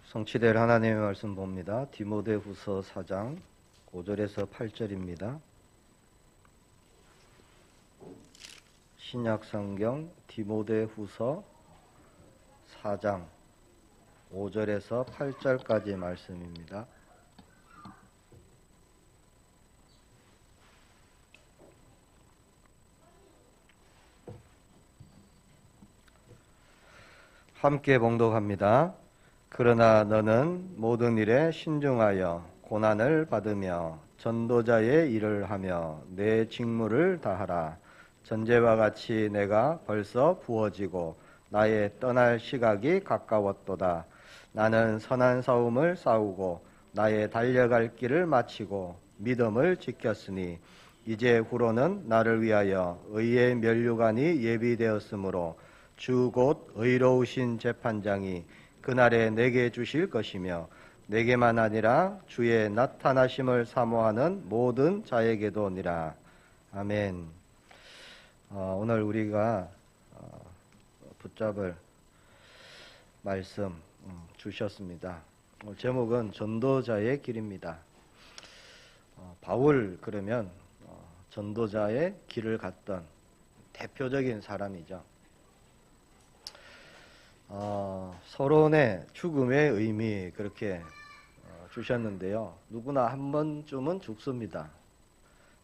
성취될 하나님의 말씀 봅니다. 디모데후서 4장 5절에서 8절입니다. 신약성경 디모데후서 4장 5절에서 8절까지 말씀입니다. 함께 봉독합니다. 그러나 너는 모든 일에 신중하여 고난을 받으며 전도자의 일을 하며 내 직무를 다하라. 전제와 같이 내가 벌써 부어지고 나의 떠날 시각이 가까웠도다. 나는 선한 싸움을 싸우고 나의 달려갈 길을 마치고 믿음을 지켰으니 이제 후로는 나를 위하여 의의 면류관이 예비되었으므로 주 곧 의로우신 재판장이 그날에 내게 주실 것이며 내게만 아니라 주의 나타나심을 사모하는 모든 자에게도니라. 아멘. 오늘 우리가 붙잡을 말씀 주셨습니다. 제목은 전도자의 길입니다. 바울 그러면 전도자의 길을 갔던 대표적인 사람이죠. 서론의 죽음의 의미 그렇게 주셨는데요. 누구나 한 번쯤은 죽습니다.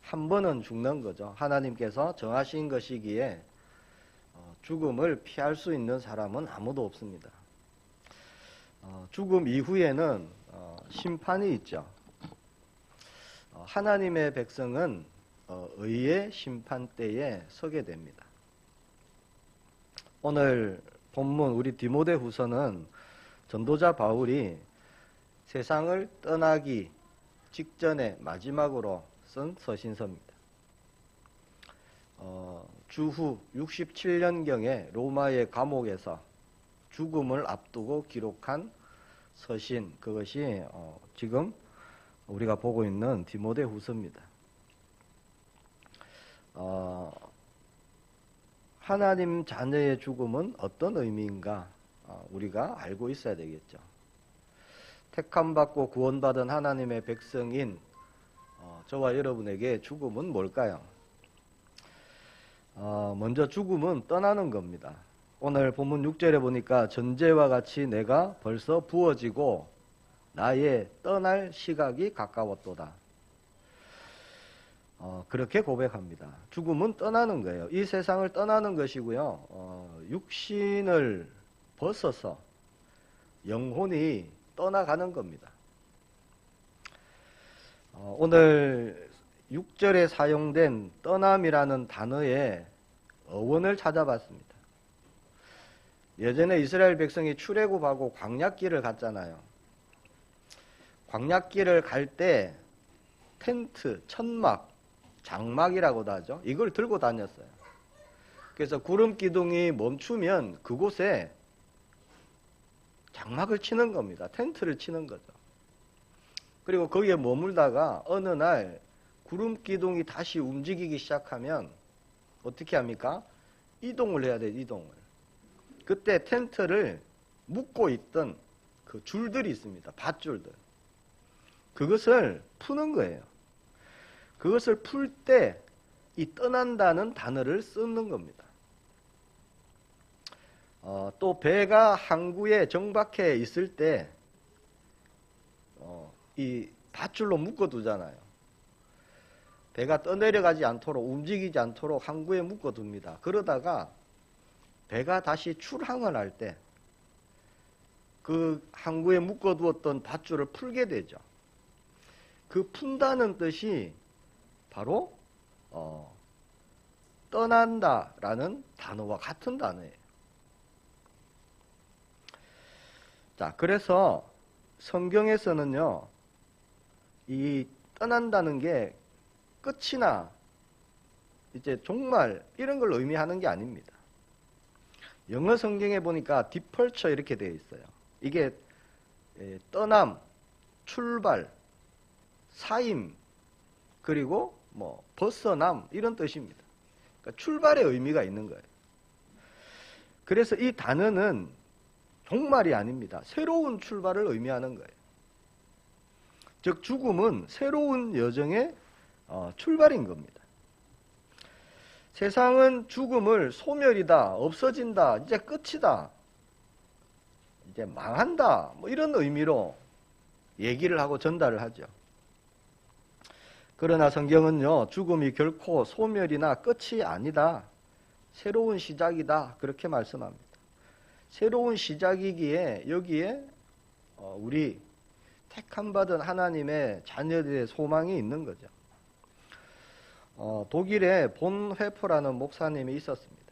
한 번은 죽는 거죠. 하나님께서 정하신 것이기에 죽음을 피할 수 있는 사람은 아무도 없습니다. 죽음 이후에는 심판이 있죠. 하나님의 백성은 의의 심판대에 서게 됩니다. 오늘 본문 우리 디모데후서는 전도자 바울이 세상을 떠나기 직전에 마지막으로 쓴 서신서입니다. 주후 67년경에 로마의 감옥에서 죽음을 앞두고 기록한 서신, 그것이 지금 우리가 보고 있는 디모데후서입니다. 하나님 자녀의 죽음은 어떤 의미인가 우리가 알고 있어야 되겠죠. 택함받고 구원받은 하나님의 백성인 저와 여러분에게 죽음은 뭘까요? 먼저 죽음은 떠나는 겁니다. 오늘 본문 6절에 보니까 전제와 같이 내가 벌써 부어지고 나의 떠날 시각이 가까웠도다. 그렇게 고백합니다. 죽음은 떠나는 거예요. 이 세상을 떠나는 것이고요. 육신을 벗어서 영혼이 떠나가는 겁니다. 오늘 6절에 사용된 떠남이라는 단어의 어원을 찾아봤습니다. 예전에 이스라엘 백성이 출애굽하고 광야길을 갔잖아요. 광야길을 갈 때 텐트, 천막, 장막이라고도 하죠. 이걸 들고 다녔어요. 그래서 구름 기둥이 멈추면 그곳에 장막을 치는 겁니다. 텐트를 치는 거죠. 그리고 거기에 머물다가 어느 날 구름 기둥이 다시 움직이기 시작하면 어떻게 합니까? 이동을 해야 돼요. 이동을. 그때 텐트를 묶고 있던 그 줄들이 있습니다. 밧줄들. 그것을 푸는 거예요. 그것을 풀 때 이 떠난다는 단어를 쓰는 겁니다. 또 배가 항구에 정박해 있을 때 이 밧줄로 묶어두잖아요. 배가 떠내려가지 않도록 움직이지 않도록 항구에 묶어둡니다. 그러다가 배가 다시 출항을 할 때 그 항구에 묶어두었던 밧줄을 풀게 되죠. 그 푼다는 뜻이 바로 떠난다라는 단어와 같은 단어예요. 자, 그래서 성경에서는요, 이 떠난다는 게 끝이나 이제 종말 이런 걸 의미하는 게 아닙니다. 영어 성경에 보니까 디펄처 이렇게 되어 있어요. 이게 떠남, 출발, 사임, 그리고 벗어남 이런 뜻입니다. 그러니까 출발의 의미가 있는 거예요. 그래서 이 단어는 종말이 아닙니다. 새로운 출발을 의미하는 거예요. 즉 죽음은 새로운 여정의 출발인 겁니다. 세상은 죽음을 소멸이다, 없어진다, 이제 끝이다, 이제 망한다, 뭐 이런 의미로 얘기를 하고 전달을 하죠. 그러나 성경은요, 죽음이 결코 소멸이나 끝이 아니다, 새로운 시작이다, 그렇게 말씀합니다. 새로운 시작이기에 여기에 우리 택함받은 하나님의 자녀들의 소망이 있는 거죠. 독일에 본 회포라는 목사님이 있었습니다.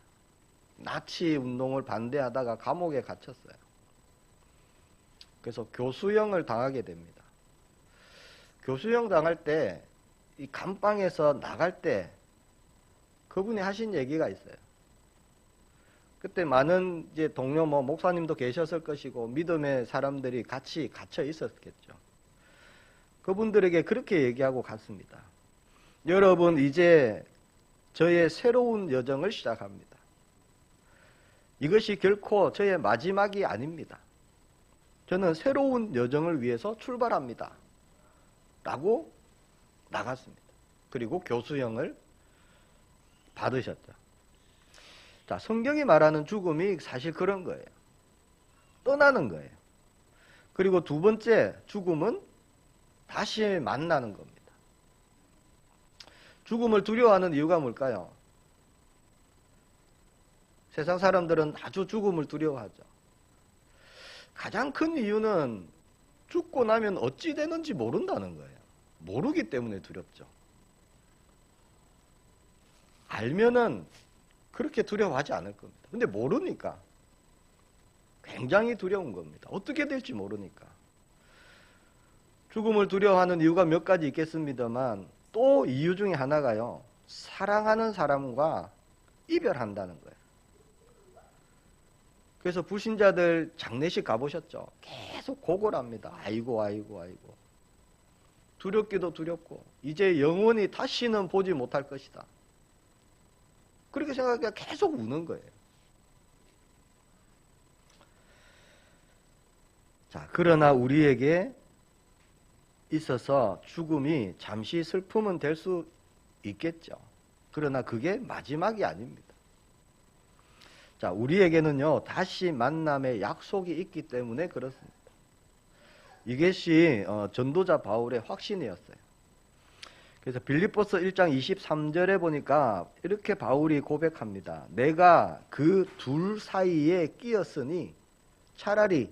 나치 운동을 반대하다가 감옥에 갇혔어요. 그래서 교수형을 당하게 됩니다. 교수형 당할 때 이 감방에서 나갈 때 그분이 하신 얘기가 있어요. 그때 많은 이제 동료 목사님도 계셨을 것이고 믿음의 사람들이 같이 갇혀 있었겠죠. 그분들에게 그렇게 얘기하고 갔습니다. 여러분, 이제 저의 새로운 여정을 시작합니다. 이것이 결코 저의 마지막이 아닙니다. 저는 새로운 여정을 위해서 출발합니다. 라고 나갔습니다. 그리고 교수형을 받으셨죠. 자, 성경이 말하는 죽음이 사실 그런 거예요. 떠나는 거예요. 그리고 두 번째, 죽음은 다시 만나는 겁니다. 죽음을 두려워하는 이유가 뭘까요? 세상 사람들은 아주 죽음을 두려워하죠. 가장 큰 이유는 죽고 나면 어찌 되는지 모른다는 거예요. 모르기 때문에 두렵죠. 알면은 그렇게 두려워하지 않을 겁니다. 근데 모르니까 굉장히 두려운 겁니다. 어떻게 될지 모르니까. 죽음을 두려워하는 이유가 몇 가지 있겠습니다만 또 이유 중에 하나가요, 사랑하는 사람과 이별한다는 거예요. 그래서 불신자들 장례식 가보셨죠? 계속 고골합니다. 아이고 아이고 아이고. 두렵기도 두렵고 이제 영원히 다시는 보지 못할 것이다. 그렇게 생각하니까 계속 우는 거예요. 자, 그러나 우리에게 있어서 죽음이 잠시 슬픔은 될 수 있겠죠. 그러나 그게 마지막이 아닙니다. 자, 우리에게는요, 다시 만남의 약속이 있기 때문에 그렇습니다. 이것이 전도자 바울의 확신이었어요. 그래서 빌립보서 1장 23절에 보니까 이렇게 바울이 고백합니다. 내가 그 둘 사이에 끼었으니 차라리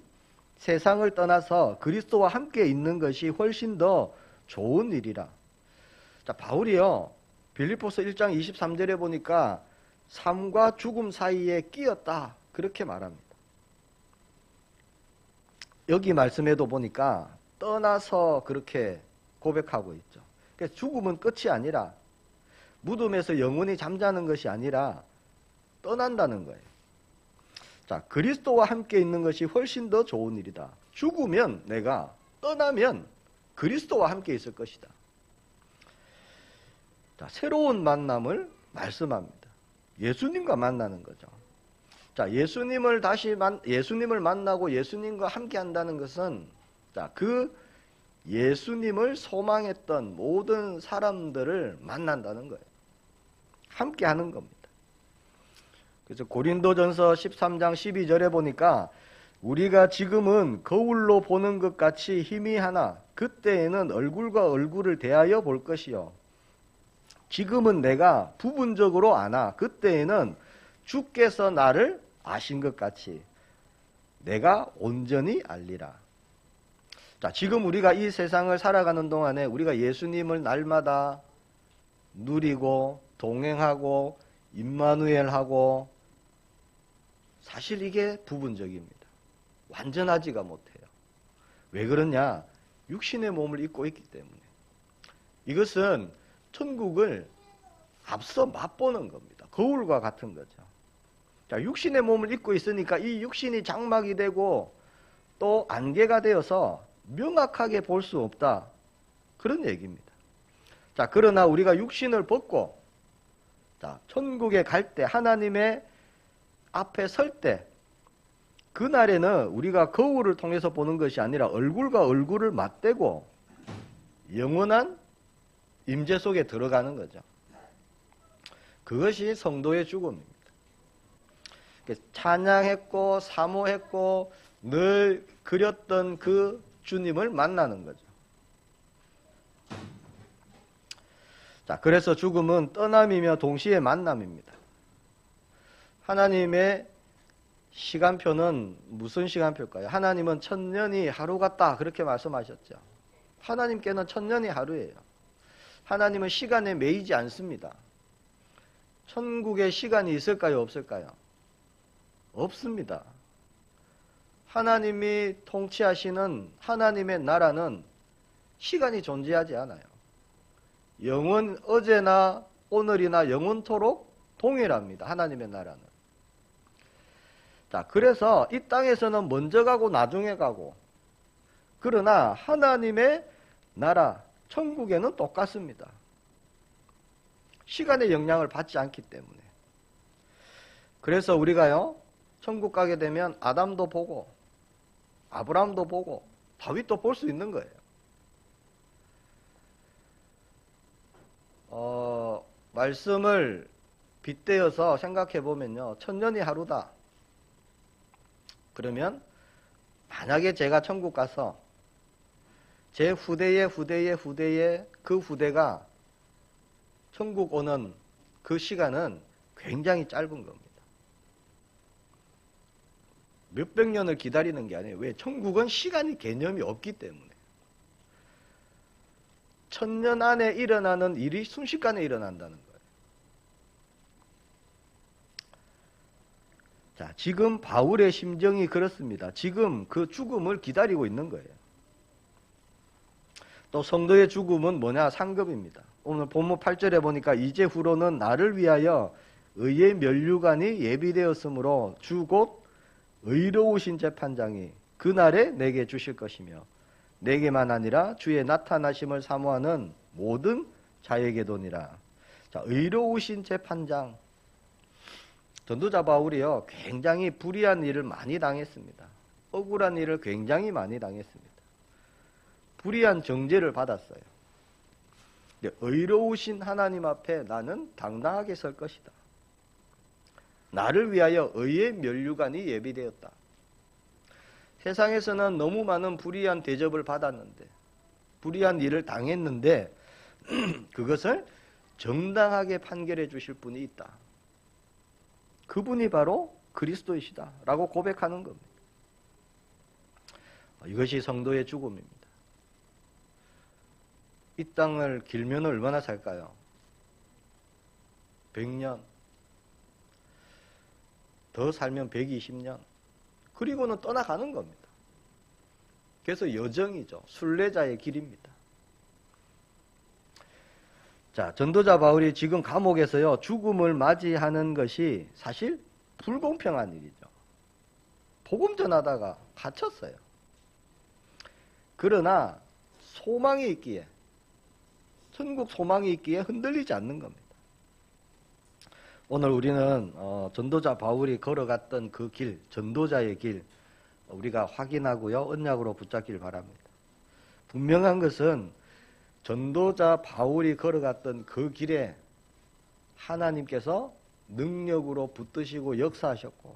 세상을 떠나서 그리스도와 함께 있는 것이 훨씬 더 좋은 일이라. 자, 바울이요, 빌립보서 1장 23절에 보니까 삶과 죽음 사이에 끼었다, 그렇게 말합니다. 여기 말씀에도 보니까 떠나서 그렇게 고백하고 있죠. 그래서 죽음은 끝이 아니라, 무덤에서 영원히 잠자는 것이 아니라 떠난다는 거예요. 자, 그리스도와 함께 있는 것이 훨씬 더 좋은 일이다. 죽으면, 내가 떠나면 그리스도와 함께 있을 것이다. 자, 새로운 만남을 말씀합니다. 예수님과 만나는 거죠. 자, 예수님을 만나고 예수님과 함께 한다는 것은, 자, 그 예수님을 소망했던 모든 사람들을 만난다는 거예요. 함께 하는 겁니다. 그래서 고린도전서 13장 12절에 보니까 우리가 지금은 거울로 보는 것 같이 희미하나 그때에는 얼굴과 얼굴을 대하여 볼 것이요. 지금은 내가 부분적으로 아나 그때에는 주께서 나를 아신 것 같이 내가 온전히 알리라. 자, 지금 우리가 이 세상을 살아가는 동안에 우리가 예수님을 날마다 누리고 동행하고 임마누엘하고, 사실 이게 부분적입니다. 완전하지가 못해요. 왜 그러냐? 육신의 몸을 입고 있기 때문에. 이것은 천국을 앞서 맛보는 겁니다. 거울과 같은 거죠. 자, 육신의 몸을 입고 있으니까 이 육신이 장막이 되고 또 안개가 되어서 명확하게 볼 수 없다, 그런 얘기입니다. 자, 그러나 우리가 육신을 벗고, 자, 천국에 갈 때, 하나님의 앞에 설 때, 그날에는 우리가 거울을 통해서 보는 것이 아니라 얼굴과 얼굴을 맞대고 영원한 임재 속에 들어가는 거죠. 그것이 성도의 죽음입니다. 찬양했고 사모했고 늘 그렸던 그 주님을 만나는 거죠. 자, 그래서 죽음은 떠남이며 동시에 만남입니다. 하나님의 시간표는 무슨 시간표일까요? 하나님은 천년이 하루 같다 그렇게 말씀하셨죠. 하나님께는 천년이 하루예요. 하나님은 시간에 매이지 않습니다. 천국에 시간이 있을까요? 없을까요? 없습니다. 하나님이 통치하시는 하나님의 나라는 시간이 존재하지 않아요. 어제나 오늘이나 영원토록 동일합니다. 하나님의 나라는. 자, 그래서 이 땅에서는 먼저 가고 나중에 가고, 그러나 하나님의 나라, 천국에는 똑같습니다. 시간의 영향을 받지 않기 때문에. 그래서 우리가요, 천국 가게 되면 아담도 보고, 아브라함도 보고, 다윗도 볼 수 있는 거예요. 말씀을 빗대어서 생각해 보면요, 천년이 하루다. 그러면 만약에 제가 천국 가서 제 후대의 그 후대가 천국 오는 그 시간은 굉장히 짧은 겁니다. 몇백 년을 기다리는 게 아니에요. 왜? 천국은 시간이 개념이 없기 때문에. 천년 안에 일어나는 일이 순식간에 일어난다는 거예요. 자, 지금 바울의 심정이 그렇습니다. 지금 그 죽음을 기다리고 있는 거예요. 또 성도의 죽음은 뭐냐? 상급입니다. 오늘 본문 8절에 보니까 이제 후로는 나를 위하여 의의 면류관이 예비되었으므로 주 곧 의로우신 재판장이 그날에 내게 주실 것이며 내게만 아니라 주의 나타나심을 사모하는 모든 자에게도니라. 자, 의로우신 재판장. 전도자 바울이요, 굉장히 불의한 일을 많이 당했습니다. 억울한 일을 굉장히 많이 당했습니다. 불의한 정죄를 받았어요. 의로우신 하나님 앞에 나는 당당하게 설 것이다. 나를 위하여 의의 면류관이 예비되었다. 세상에서는 너무 많은 불의한 대접을 받았는데, 불의한 일을 당했는데 그것을 정당하게 판결해 주실 분이 있다. 그분이 바로 그리스도이시다 라고 고백하는 겁니다. 이것이 성도의 죽음입니다. 이 땅을 길면 얼마나 살까요? 100년. 더 살면 120년. 그리고는 떠나가는 겁니다. 그래서 여정이죠. 순례자의 길입니다. 자, 전도자 바울이 지금 감옥에서요, 죽음을 맞이하는 것이 사실 불공평한 일이죠. 복음 전하다가 갇혔어요. 그러나 소망이 있기에, 천국 소망이 있기에 흔들리지 않는 겁니다. 오늘 우리는 전도자 바울이 걸어갔던 그 길, 전도자의 길, 우리가 확인하고요, 언약으로 붙잡길 바랍니다. 분명한 것은 전도자 바울이 걸어갔던 그 길에 하나님께서 능력으로 붙드시고 역사하셨고,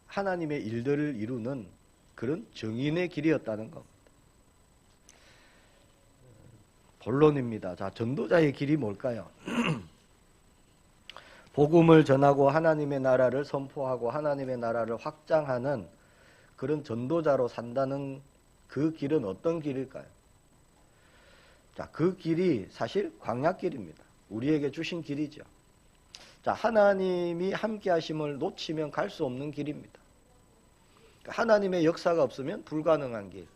하나님의 일들을 이루는 그런 정인의 길이었다는 겁니다. 본론입니다. 자, 전도자의 길이 뭘까요? 복음을 전하고 하나님의 나라를 선포하고 하나님의 나라를 확장하는 그런 전도자로 산다는 그 길은 어떤 길일까요? 자, 그 길이 사실 광야길입니다. 우리에게 주신 길이죠. 자, 하나님이 함께 하심을 놓치면 갈 수 없는 길입니다. 하나님의 역사가 없으면 불가능한 길.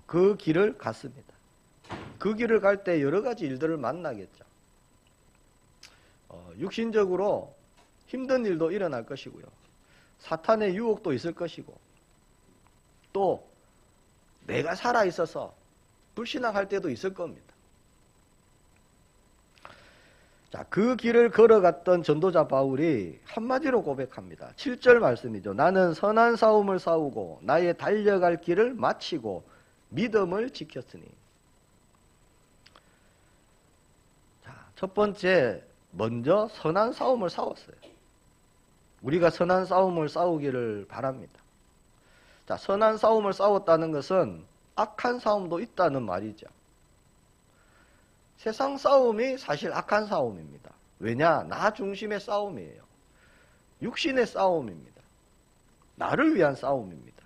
그 길을 갔습니다. 그 길을 갈 때 여러 가지 일들을 만나겠죠. 육신적으로 힘든 일도 일어날 것이고요. 사탄의 유혹도 있을 것이고, 또 내가 살아있어서 불신앙할 때도 있을 겁니다. 자, 그 길을 걸어갔던 전도자 바울이 한마디로 고백합니다. 7절 말씀이죠. 나는 선한 싸움을 싸우고 나의 달려갈 길을 마치고 믿음을 지켰으니. 자, 첫 번째, 먼저 선한 싸움을 싸웠어요. 우리가 선한 싸움을 싸우기를 바랍니다. 자, 선한 싸움을 싸웠다는 것은 악한 싸움도 있다는 말이죠. 세상 싸움이 사실 악한 싸움입니다. 왜냐? 나 중심의 싸움이에요. 육신의 싸움입니다. 나를 위한 싸움입니다.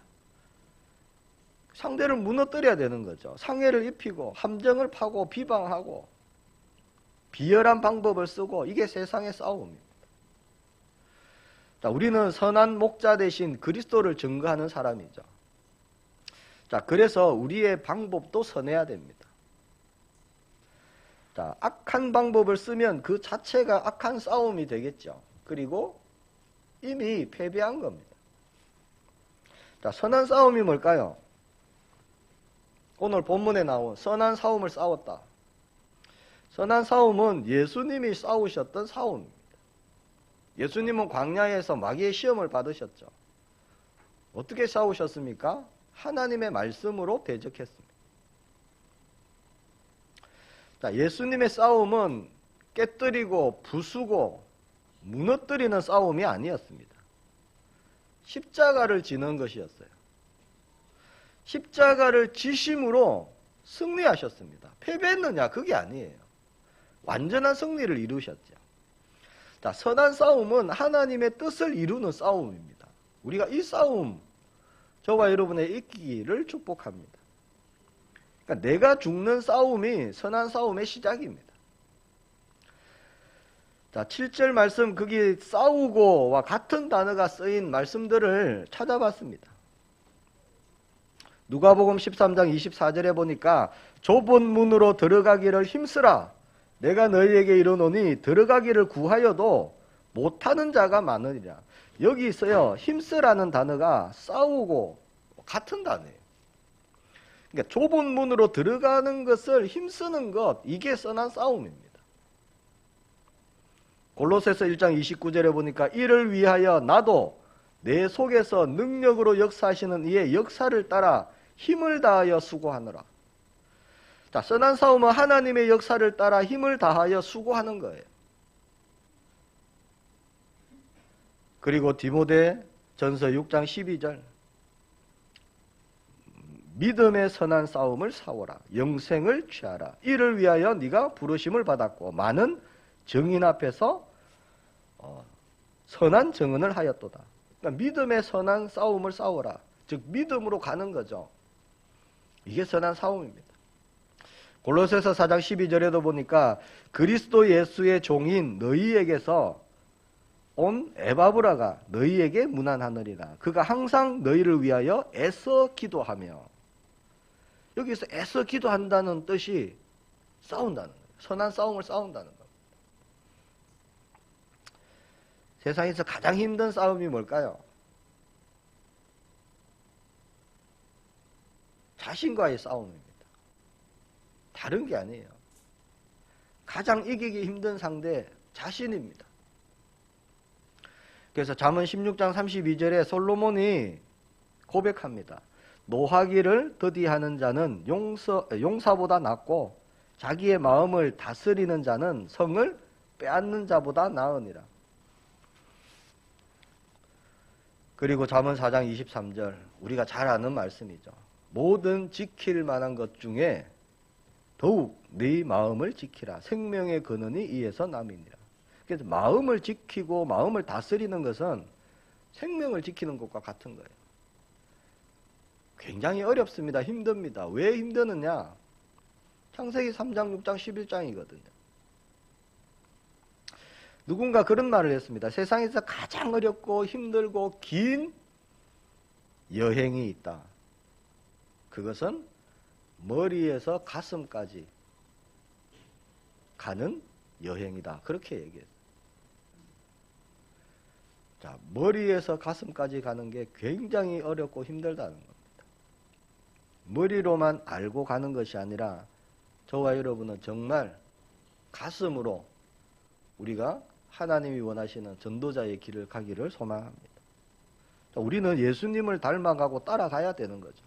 상대를 무너뜨려야 되는 거죠. 상해를 입히고 함정을 파고 비방하고 비열한 방법을 쓰고, 이게 세상의 싸움입니다. 자, 우리는 선한 목자 대신 그리스도를 증거하는 사람이죠. 자, 그래서 우리의 방법도 선해야 됩니다. 자, 악한 방법을 쓰면 그 자체가 악한 싸움이 되겠죠. 그리고 이미 패배한 겁니다. 자, 선한 싸움이 뭘까요? 오늘 본문에 나온 선한 싸움을 싸웠다. 선한 싸움은 예수님이 싸우셨던 싸움입니다. 예수님은 광야에서 마귀의 시험을 받으셨죠. 어떻게 싸우셨습니까? 하나님의 말씀으로 대적했습니다. 자, 예수님의 싸움은 깨뜨리고 부수고 무너뜨리는 싸움이 아니었습니다. 십자가를 지는 것이었어요. 십자가를 지심으로 승리하셨습니다. 패배했느냐? 그게 아니에요. 완전한 승리를 이루셨죠. 자, 선한 싸움은 하나님의 뜻을 이루는 싸움입니다. 우리가 이 싸움, 저와 여러분의 있기를 축복합니다. 그러니까 내가 죽는 싸움이 선한 싸움의 시작입니다. 자, 7절 말씀, 거기 싸우고와 같은 단어가 쓰인 말씀들을 찾아봤습니다. 누가복음 13장 24절에 보니까 좁은 문으로 들어가기를 힘쓰라. 내가 너희에게 이르노니 들어가기를 구하여도 못하는 자가 많으리라. 여기 있어요. 힘쓰라는 단어가 싸우고 같은 단어예요. 그러니까 좁은 문으로 들어가는 것을 힘쓰는 것, 이게 선한 싸움입니다. 골로새서 1장 29절에 보니까 이를 위하여 나도 내 속에서 능력으로 역사하시는 이의 역사를 따라 힘을 다하여 수고하노라. 자, 선한 싸움은 하나님의 역사를 따라 힘을 다하여 수고하는 거예요. 그리고 디모데 전서 6장 12절 믿음의 선한 싸움을 싸워라. 영생을 취하라. 이를 위하여 네가 부르심을 받았고 많은 증인 앞에서 선한 증언을 하였도다. 그러니까 믿음의 선한 싸움을 싸워라. 즉 믿음으로 가는 거죠. 이게 선한 싸움입니다. 골로새서 4장 12절에도 보니까 그리스도 예수의 종인 너희에게서 온 에바브라가 너희에게 문안하느니라. 그가 항상 너희를 위하여 애써 기도하며. 여기서 애써 기도한다는 뜻이 싸운다는 거예요. 선한 싸움을 싸운다는 겁니다. 세상에서 가장 힘든 싸움이 뭘까요? 자신과의 싸움입니다. 다른 게 아니에요. 가장 이기기 힘든 상대 자신입니다. 그래서 잠언 16장 32절에 솔로몬이 고백합니다. 노하기를 더디하는 자는 용사보다 낫고 자기의 마음을 다스리는 자는 성을 빼앗는 자보다 나으니라. 그리고 잠언 4장 23절, 우리가 잘 아는 말씀이죠. 모든 지킬 만한 것 중에 더욱 네 마음을 지키라. 생명의 근원이 이에서 남이니라. 그래서 마음을 지키고 마음을 다스리는 것은 생명을 지키는 것과 같은 거예요. 굉장히 어렵습니다. 힘듭니다. 왜 힘드느냐? 창세기 3장, 6장, 11장이거든요. 누군가 그런 말을 했습니다. 세상에서 가장 어렵고 힘들고 긴 여행이 있다. 그것은 머리에서 가슴까지 가는 여행이다. 그렇게 얘기했어요. 자, 머리에서 가슴까지 가는 게 굉장히 어렵고 힘들다는 겁니다. 머리로만 알고 가는 것이 아니라 저와 여러분은 정말 가슴으로 우리가 하나님이 원하시는 전도자의 길을 가기를 소망합니다. 자, 우리는 예수님을 닮아가고 따라가야 되는 거죠.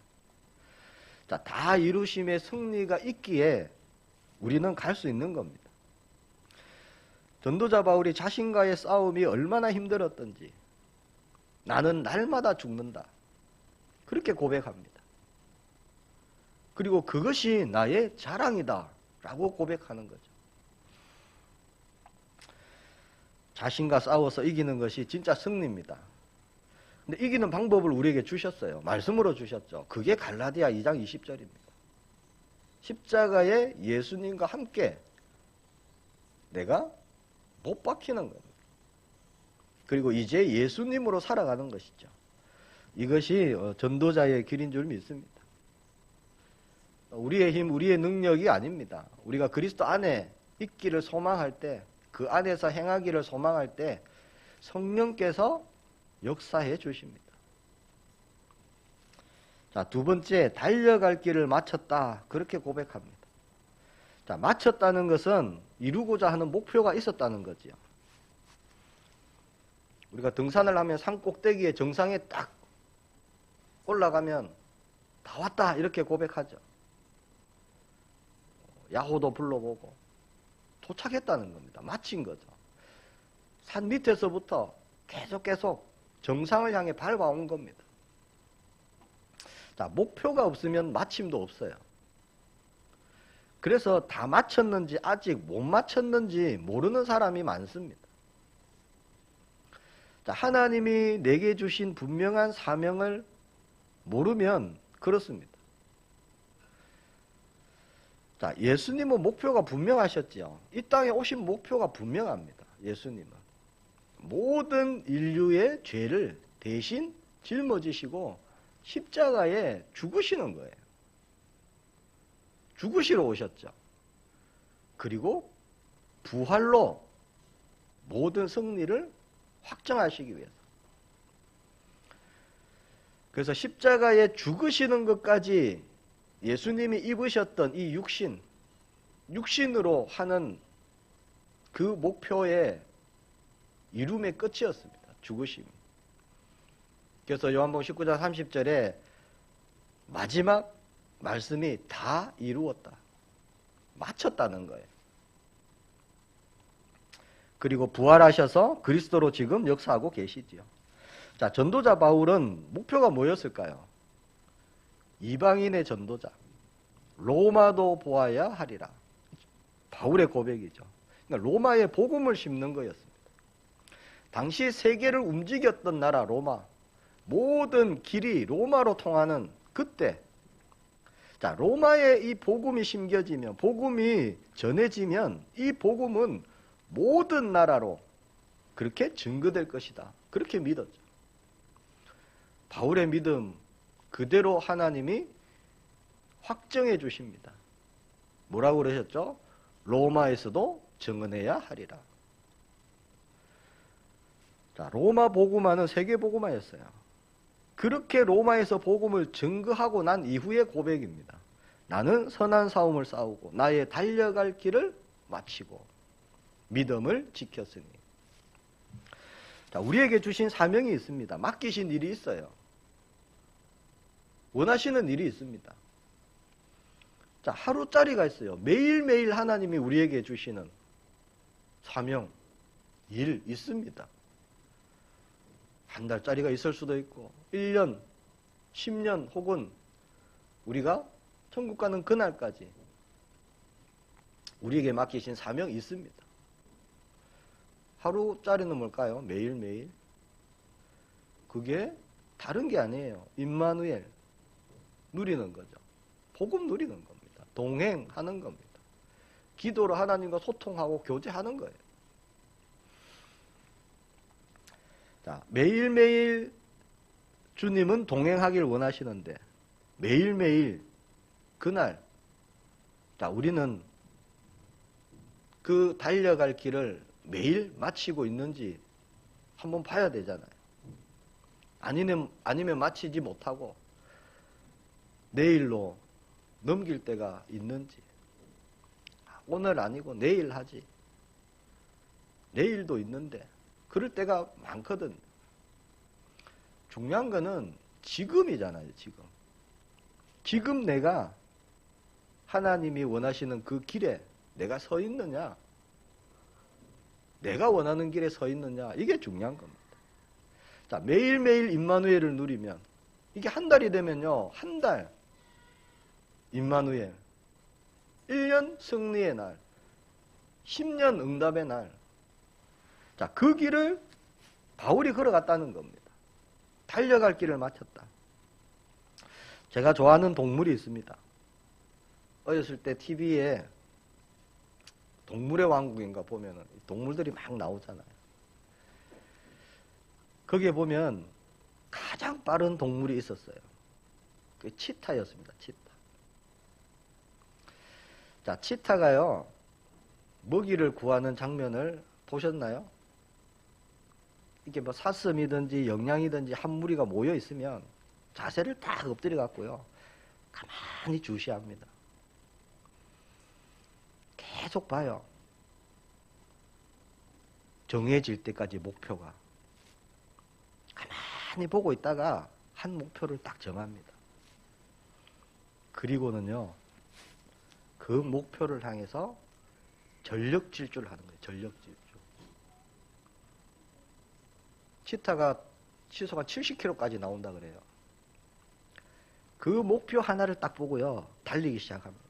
자, 다 이루심의 승리가 있기에 우리는 갈 수 있는 겁니다. 전도자 바울이 자신과의 싸움이 얼마나 힘들었던지 나는 날마다 죽는다. 그렇게 고백합니다. 그리고 그것이 나의 자랑이다 라고 고백하는 거죠. 자신과 싸워서 이기는 것이 진짜 승리입니다. 근데 이기는 방법을 우리에게 주셨어요. 말씀으로 주셨죠. 그게 갈라디아 2장 20절입니다. 십자가에 예수님과 함께 내가 못 박히는 겁니다. 그리고 이제 예수님으로 살아가는 것이죠. 이것이 전도자의 길인 줄 믿습니다. 우리의 힘, 우리의 능력이 아닙니다. 우리가 그리스도 안에 있기를 소망할 때, 그 안에서 행하기를 소망할 때 성령께서 역사해 주십니다. 자, 두 번째, 달려갈 길을 마쳤다. 그렇게 고백합니다. 자, 마쳤다는 것은 이루고자 하는 목표가 있었다는 거지요. 우리가 등산을 하면 산 꼭대기에 정상에 딱 올라가면 다 왔다 이렇게 고백하죠. 야호도 불러보고 도착했다는 겁니다. 마친 거죠. 산 밑에서부터 계속 정상을 향해 밟아온 겁니다. 자, 목표가 없으면 마침도 없어요. 그래서 다 마쳤는지 아직 못 마쳤는지 모르는 사람이 많습니다. 자, 하나님이 내게 주신 분명한 사명을 모르면 그렇습니다. 자, 예수님은 목표가 분명하셨지요. 이 땅에 오신 목표가 분명합니다. 예수님은 모든 인류의 죄를 대신 짊어지시고 십자가에 죽으시는 거예요. 죽으시러 오셨죠. 그리고 부활로 모든 승리를 확정하시기 위해서. 그래서 십자가에 죽으시는 것까지 예수님이 입으셨던 이 육신으로 하는 그 목표의 이룸의 끝이었습니다. 죽으심이. 그래서 요한복음 19장 30절에 마지막 말씀이 다 이루었다. 마쳤다는 거예요. 그리고 부활하셔서 그리스도로 지금 역사하고 계시지요. 자, 전도자 바울은 목표가 뭐였을까요? 이방인의 전도자. 로마도 보아야 하리라. 바울의 고백이죠. 그러니까 로마에 복음을 심는 거였습니다. 당시 세계를 움직였던 나라 로마. 모든 길이 로마로 통하는 그때. 자, 로마에 이 복음이 심겨지면, 복음이 전해지면 이 복음은 모든 나라로 그렇게 증거될 것이다. 그렇게 믿었죠. 바울의 믿음 그대로 하나님이 확정해 주십니다. 뭐라고 그러셨죠? 로마에서도 증언해야 하리라. 자, 로마 복음화는 세계 복음화였어요. 그렇게 로마에서 복음을 증거하고 난 이후의 고백입니다. 나는 선한 싸움을 싸우고 나의 달려갈 길을 마치고 믿음을 지켰으니. 자, 우리에게 주신 사명이 있습니다. 맡기신 일이 있어요. 원하시는 일이 있습니다. 자, 하루짜리가 있어요. 매일매일 하나님이 우리에게 주시는 사명, 일 있습니다. 한 달짜리가 있을 수도 있고 1년, 10년 혹은 우리가 천국 가는 그날까지 우리에게 맡기신 사명이 있습니다. 하루짜리는 뭘까요? 매일매일. 그게 다른 게 아니에요. 임마누엘 누리는 거죠. 복음 누리는 겁니다. 동행하는 겁니다. 기도로 하나님과 소통하고 교제하는 거예요. 자, 매일매일 주님은 동행하길 원하시는데 매일매일 그날 자, 우리는 그 달려갈 길을 매일 마치고 있는지 한번 봐야 되잖아요. 아니면 마치지 못하고 내일로 넘길 때가 있는지 오늘 아니고 내일 하지. 내일도 있는데 그럴 때가 많거든. 중요한 거는 지금이잖아요. 지금 내가 하나님이 원하시는 그 길에 내가 서 있느냐, 내가 원하는 길에 서 있느냐, 이게 중요한 겁니다. 자, 매일매일 임마누엘을 누리면, 이게 한 달이 되면요, 한 달 임마누엘, 1년 승리의 날, 10년 응답의 날. 자, 그 길을 바울이 걸어갔다는 겁니다. 달려갈 길을 마쳤다. 제가 좋아하는 동물이 있습니다. 어렸을 때 TV에 동물의 왕국인가 보면은 동물들이 막 나오잖아요. 거기에 보면 가장 빠른 동물이 있었어요. 그 치타였습니다. 치타. 자, 치타가요, 먹이를 구하는 장면을 보셨나요? 이게 뭐 사슴이든지 영양이든지 한 무리가 모여 있으면 자세를 딱 엎드려 갖고요, 가만히 주시합니다. 계속 봐요. 정해질 때까지 목표가. 가만히 보고 있다가 한 목표를 딱 정합니다. 그리고는요, 그 목표를 향해서 전력 질주를 하는 거예요. 전력 질주. 치타가 시속 70km까지 나온다 그래요. 그 목표 하나를 딱 보고요, 달리기 시작합니다.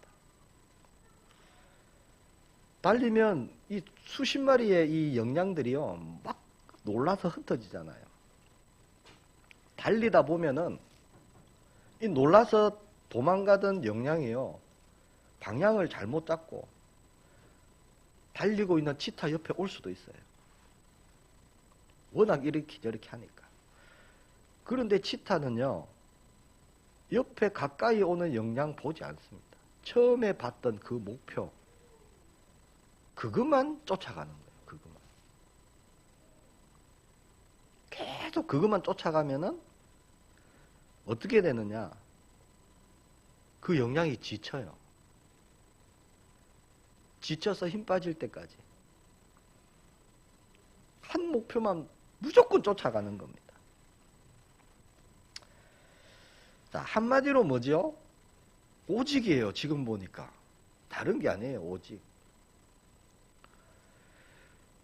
달리면 이 수십 마리의 이 영양들이요, 막 놀라서 흩어지잖아요. 달리다 보면은 이 놀라서 도망가던 영양이요, 방향을 잘못 잡고 달리고 있는 치타 옆에 올 수도 있어요. 워낙 이렇게 저렇게 하니까. 그런데 치타는요, 옆에 가까이 오는 영양 보지 않습니다. 처음에 봤던 그 목표, 그것만 쫓아가는 거예요. 그것만. 계속 그것만 쫓아가면은 어떻게 되느냐? 그 영양이 지쳐요. 지쳐서 힘 빠질 때까지 한 목표만 무조건 쫓아가는 겁니다. 자, 한마디로 뭐죠? 오직이에요. 지금 보니까. 다른 게 아니에요. 오직.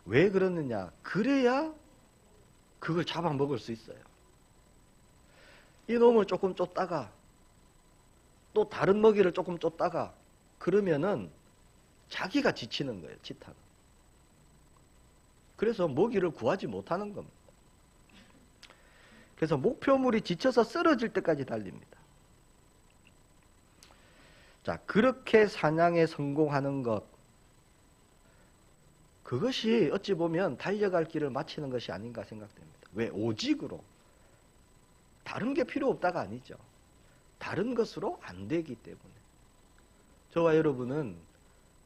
왜 그러느냐? 그래야 그걸 잡아먹을 수 있어요. 이놈을 조금 쫓다가 또 다른 먹이를 조금 쫓다가 그러면은 자기가 지치는 거예요. 치타는. 그래서 먹이를 구하지 못하는 겁니다. 그래서 목표물이 지쳐서 쓰러질 때까지 달립니다. 자, 그렇게 사냥에 성공하는 것, 그것이 어찌 보면 달려갈 길을 마치는 것이 아닌가 생각됩니다. 왜? 오직으로. 다른 게 필요 없다가 아니죠. 다른 것으로 안 되기 때문에. 저와 여러분은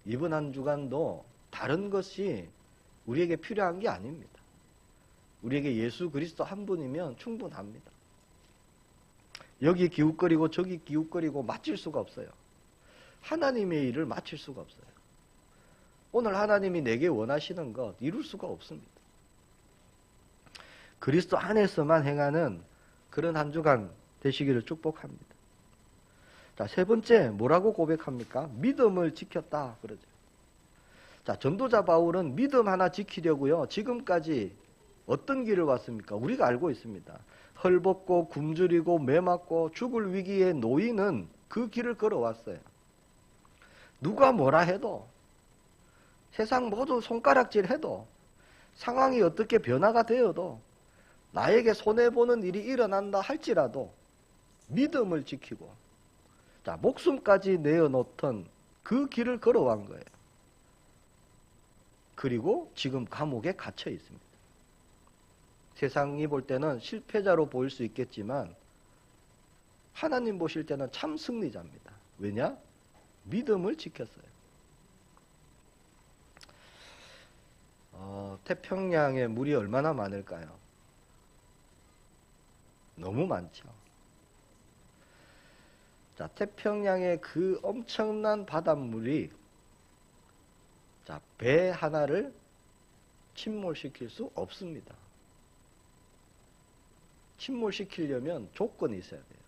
이번 한 주간도 다른 것이 우리에게 필요한 게 아닙니다. 우리에게 예수 그리스도 한 분이면 충분합니다. 여기 기웃거리고 저기 기웃거리고 마칠 수가 없어요. 하나님의 일을 마칠 수가 없어요. 오늘 하나님이 내게 원하시는 것 이룰 수가 없습니다. 그리스도 안에서만 행하는 그런 한 주간 되시기를 축복합니다. 자, 세 번째 뭐라고 고백합니까? 믿음을 지켰다 그러죠. 자, 전도자 바울은 믿음 하나 지키려고요, 지금까지 어떤 길을 왔습니까? 우리가 알고 있습니다. 헐벗고 굶주리고 매맞고 죽을 위기에 놓이는 그 길을 걸어왔어요. 누가 뭐라 해도, 세상 모두 손가락질 해도, 상황이 어떻게 변화가 되어도, 나에게 손해보는 일이 일어난다 할지라도 믿음을 지키고, 자, 목숨까지 내어놓던 그 길을 걸어간 거예요. 그리고 지금 감옥에 갇혀 있습니다. 세상이 볼 때는 실패자로 보일 수 있겠지만 하나님 보실 때는 참 승리자입니다. 왜냐? 믿음을 지켰어요. 태평양에 물이 얼마나 많을까요? 너무 많죠. 자, 태평양의 그 엄청난 바닷물이, 자, 배 하나를 침몰시킬 수 없습니다. 침몰시키려면 조건이 있어야 돼요.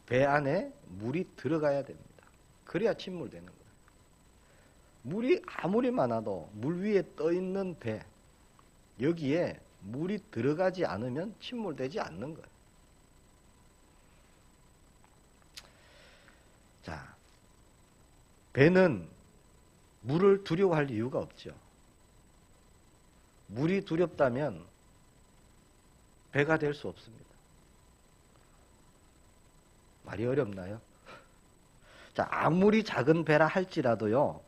배 안에 물이 들어가야 됩니다. 그래야 침몰되는 거예요. 물이 아무리 많아도 물 위에 떠 있는 배, 여기에 물이 들어가지 않으면 침몰되지 않는 거예요. 자, 배는 물을 두려워할 이유가 없죠. 물이 두렵다면 배가 될 수 없습니다. 말이 어렵나요? 자, 아무리 작은 배라 할지라도요,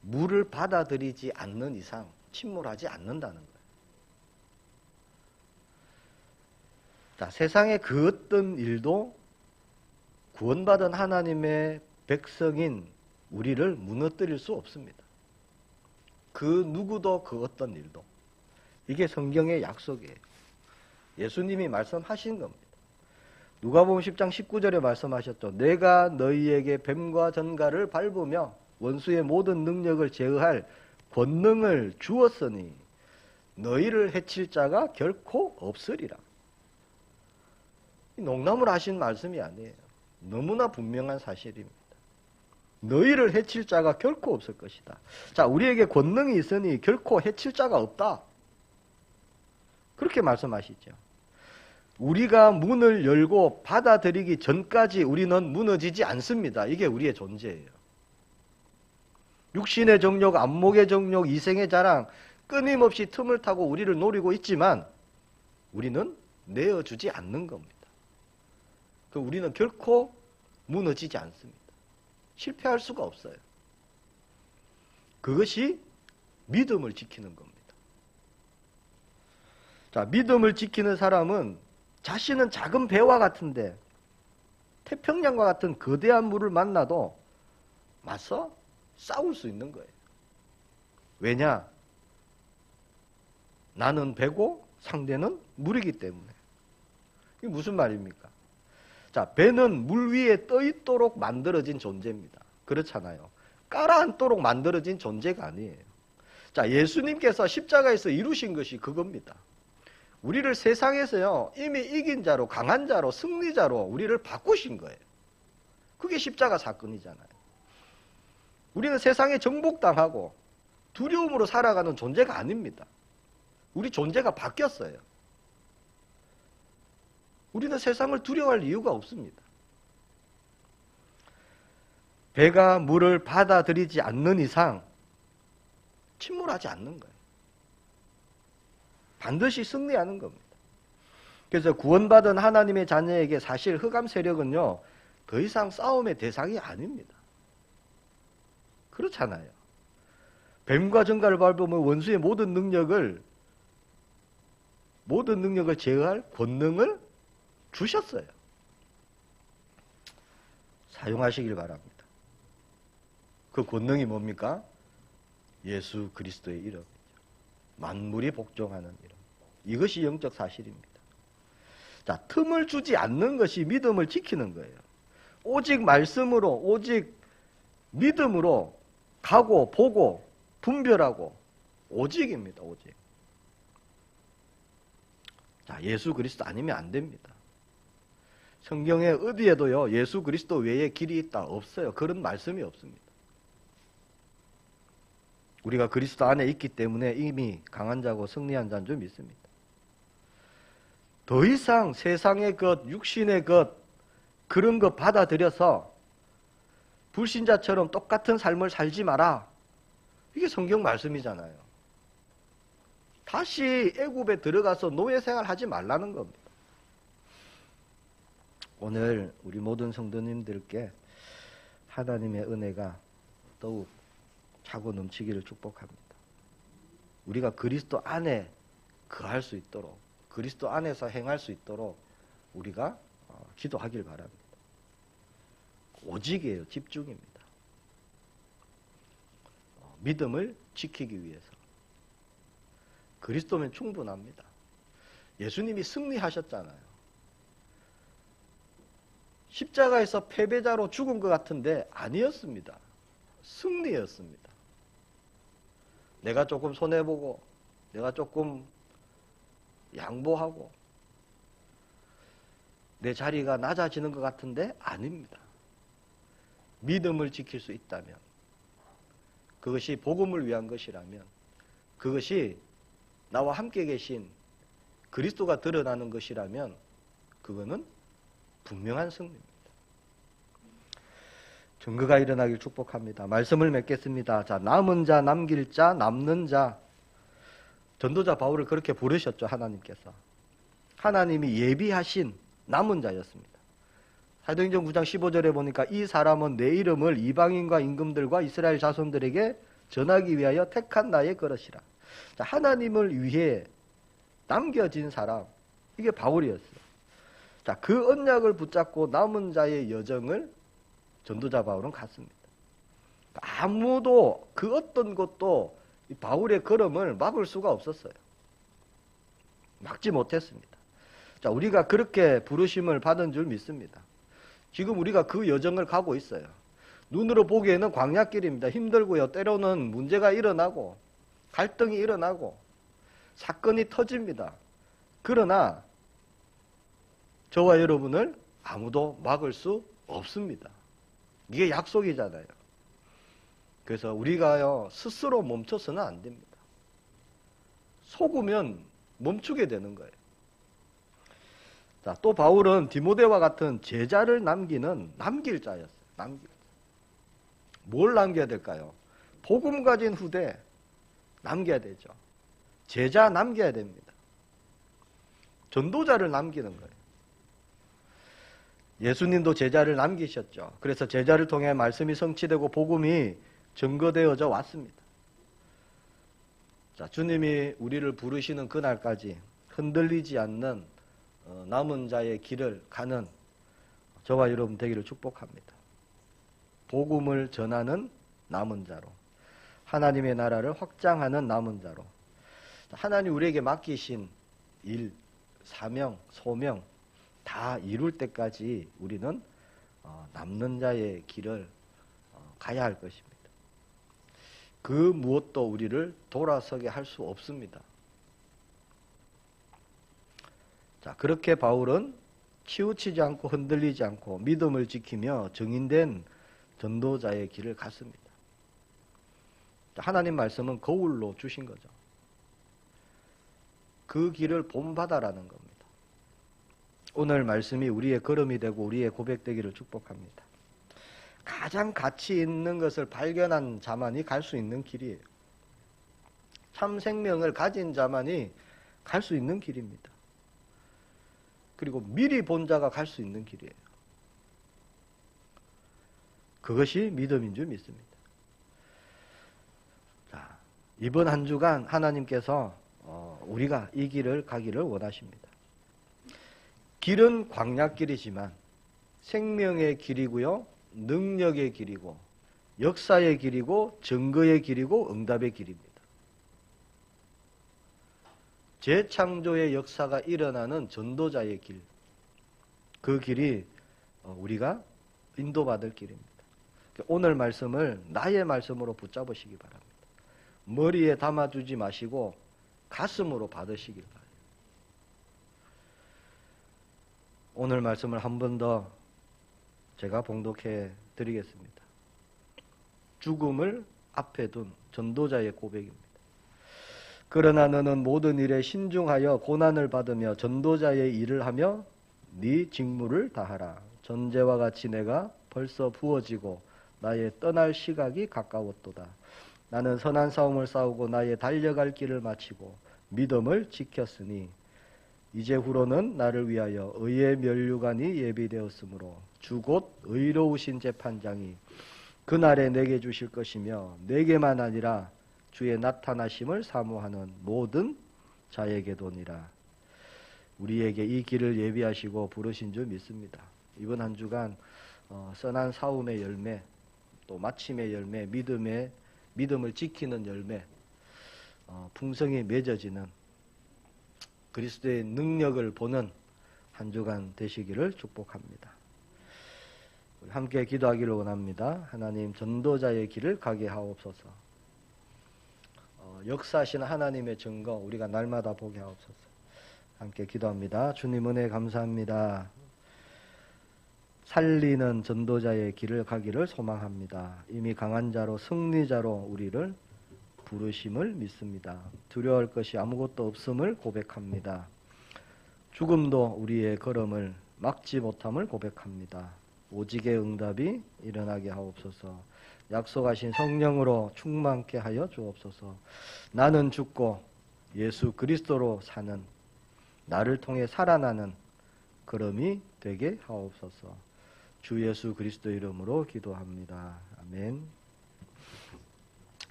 물을 받아들이지 않는 이상 침몰하지 않는다는 거예요. 자, 세상의 그 어떤 일도 구원받은 하나님의 백성인 우리를 무너뜨릴 수 없습니다. 그 누구도 그 어떤 일도. 이게 성경의 약속이에요. 예수님이 말씀하신 겁니다. 누가복음 10장 19절에 말씀하셨죠. 내가 너희에게 뱀과 전갈을 밟으며 원수의 모든 능력을 제어할 권능을 주었으니 너희를 해칠 자가 결코 없으리라. 농담을 하신 말씀이 아니에요. 너무나 분명한 사실입니다. 너희를 해칠 자가 결코 없을 것이다. 자, 우리에게 권능이 있으니 결코 해칠 자가 없다. 그렇게 말씀하시죠. 우리가 문을 열고 받아들이기 전까지 우리는 무너지지 않습니다. 이게 우리의 존재예요. 육신의 정욕, 안목의 정욕, 이생의 자랑 끊임없이 틈을 타고 우리를 노리고 있지만 우리는 내어주지 않는 겁니다. 우리는 결코 무너지지 않습니다. 실패할 수가 없어요. 그것이 믿음을 지키는 겁니다. 자, 믿음을 지키는 사람은 자신은 작은 배와 같은데 태평양과 같은 거대한 물을 만나도 맞서 싸울 수 있는 거예요. 왜냐? 나는 배고 상대는 물이기 때문에. 이게 무슨 말입니까? 자, 배는 물 위에 떠 있도록 만들어진 존재입니다. 그렇잖아요. 깔아앉도록 만들어진 존재가 아니에요. 자, 예수님께서 십자가에서 이루신 것이 그겁니다. 우리를 세상에서요, 이미 이긴 자로, 강한 자로, 승리자로 우리를 바꾸신 거예요. 그게 십자가 사건이잖아요. 우리는 세상에 정복당하고 두려움으로 살아가는 존재가 아닙니다. 우리 존재가 바뀌었어요. 우리는 세상을 두려워할 이유가 없습니다. 배가 물을 받아들이지 않는 이상 침몰하지 않는 거예요. 반드시 승리하는 겁니다. 그래서 구원받은 하나님의 자녀에게 사실 흑암 세력은요, 더 이상 싸움의 대상이 아닙니다. 그렇잖아요. 뱀과 전갈을 밟으면 원수의 모든 능력을 제어할 권능을 주셨어요. 사용하시길 바랍니다. 그 권능이 뭡니까? 예수 그리스도의 이름이죠. 만물이 복종하는 이름. 이것이 영적 사실입니다. 자, 틈을 주지 않는 것이 믿음을 지키는 거예요. 오직 말씀으로, 오직 믿음으로 가고 보고 분별하고 오직입니다. 오직. 자, 예수 그리스도 아니면 안 됩니다. 성경에 어디에도요, 예수 그리스도 외에 길이 있다 없어요. 그런 말씀이 없습니다. 우리가 그리스도 안에 있기 때문에 이미 강한 자고 승리한 자인 줄 믿습니다. 더 이상 세상의 것, 육신의 것, 그런 것 받아들여서 불신자처럼 똑같은 삶을 살지 마라. 이게 성경 말씀이잖아요. 다시 애굽에 들어가서 노예 생활 하지 말라는 겁니다. 오늘 우리 모든 성도님들께 하나님의 은혜가 더욱 차고 넘치기를 축복합니다. 우리가 그리스도 안에 거할 수 있도록, 그리스도 안에서 행할 수 있도록 우리가 기도하길 바랍니다. 오직이에요. 집중입니다. 믿음을 지키기 위해서. 그리스도면 충분합니다. 예수님이 승리하셨잖아요. 십자가에서 패배자로 죽은 것 같은데 아니었습니다. 승리였습니다. 내가 조금 손해보고 내가 조금 양보하고 내 자리가 낮아지는 것 같은데 아닙니다. 믿음을 지킬 수 있다면, 그것이 복음을 위한 것이라면, 그것이 나와 함께 계신 그리스도가 드러나는 것이라면 그거는 분명한 승리입니다. 증거가 일어나길 축복합니다. 말씀을 맺겠습니다. 자, 남은 자, 남길 자, 남는 자. 전도자 바울을 그렇게 부르셨죠, 하나님께서. 하나님이 예비하신 남은 자였습니다. 사도행전 9장 15절에 보니까 이 사람은 내 이름을 이방인과 임금들과 이스라엘 자손들에게 전하기 위하여 택한 나의 그릇이라. 자, 하나님을 위해 남겨진 사람, 이게 바울이었어요. 자, 그 언약을 붙잡고 남은 자의 여정을 전도자 바울은 갔습니다. 아무도 그 어떤 것도 바울의 걸음을 막을 수가 없었어요. 막지 못했습니다. 자, 우리가 그렇게 부르심을 받은 줄 믿습니다. 지금 우리가 그 여정을 가고 있어요. 눈으로 보기에는 광야길입니다. 힘들고요. 때로는 문제가 일어나고 갈등이 일어나고 사건이 터집니다. 그러나 저와 여러분을 아무도 막을 수 없습니다. 이게 약속이잖아요. 그래서 우리가요, 스스로 멈춰서는 안 됩니다. 속으면 멈추게 되는 거예요. 자, 또 바울은 디모데와 같은 제자를 남길 자였어요. 남길 자. 뭘 남겨야 될까요? 복음 가진 후대 남겨야 되죠. 제자 남겨야 됩니다. 전도자를 남기는 거예요. 예수님도 제자를 남기셨죠. 그래서 제자를 통해 말씀이 성취되고 복음이 증거되어져 왔습니다. 자, 주님이 우리를 부르시는 그날까지 흔들리지 않는 남은 자의 길을 가는 저와 여러분 되기를 축복합니다. 복음을 전하는 남은 자로, 하나님의 나라를 확장하는 남은 자로, 하나님 우리에게 맡기신 일, 사명, 소명 다 이룰 때까지 우리는 남는 자의 길을 가야 할 것입니다. 그 무엇도 우리를 돌아서게 할 수 없습니다. 자, 그렇게 바울은 치우치지 않고 흔들리지 않고 믿음을 지키며 증인된 전도자의 길을 갔습니다. 자, 하나님 말씀은 거울로 주신 거죠. 그 길을 본받아라는 겁니다. 오늘 말씀이 우리의 걸음이 되고 우리의 고백되기를 축복합니다. 가장 가치 있는 것을 발견한 자만이 갈 수 있는 길이에요. 참 생명을 가진 자만이 갈 수 있는 길입니다. 그리고 미리 본 자가 갈 수 있는 길이에요. 그것이 믿음인 줄 믿습니다. 자, 이번 한 주간 하나님께서 우리가 이 길을 가기를 원하십니다. 길은 광야길이지만 생명의 길이고요, 능력의 길이고, 역사의 길이고, 증거의 길이고, 응답의 길입니다. 재창조의 역사가 일어나는 전도자의 길, 그 길이 우리가 인도받을 길입니다. 오늘 말씀을 나의 말씀으로 붙잡으시기 바랍니다. 머리에 담아두지 마시고 가슴으로 받으시길 바랍니다. 오늘 말씀을 한 번 더 제가 봉독해 드리겠습니다. 죽음을 앞에 둔 전도자의 고백입니다. 그러나 너는 모든 일에 신중하여 고난을 받으며 전도자의 일을 하며 네 직무를 다하라. 전제와 같이 내가 벌써 부어지고 나의 떠날 시각이 가까웠도다. 나는 선한 싸움을 싸우고 나의 달려갈 길을 마치고 믿음을 지켰으니 이제 후로는 나를 위하여 의의 면류관이 예비되었으므로 주 곧 의로우신 재판장이 그날에 내게 주실 것이며 내게만 아니라 주의 나타나심을 사모하는 모든 자에게도니라. 우리에게 이 길을 예비하시고 부르신 줄 믿습니다. 이번 한 주간 선한 싸움의 열매, 또 마침의 열매, 믿음을 지키는 열매, 풍성히 맺어지는 그리스도의 능력을 보는 한 주간 되시기를 축복합니다. 함께 기도하기를 원합니다. 하나님, 전도자의 길을 가게 하옵소서. 역사하시는 하나님의 증거 우리가 날마다 보게 하옵소서. 함께 기도합니다. 주님 은혜 감사합니다. 살리는 전도자의 길을 가기를 소망합니다. 이미 강한 자로 승리자로 우리를 부르심을 믿습니다. 두려워할 것이 아무것도 없음을 고백합니다. 죽음도 우리의 걸음을 막지 못함을 고백합니다. 오직의 응답이 일어나게 하옵소서. 약속하신 성령으로 충만케 하여 주옵소서. 나는 죽고 예수 그리스도로 사는, 나를 통해 살아나는 걸음이 되게 하옵소서. 주 예수 그리스도 이름으로 기도합니다. 아멘.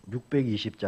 620장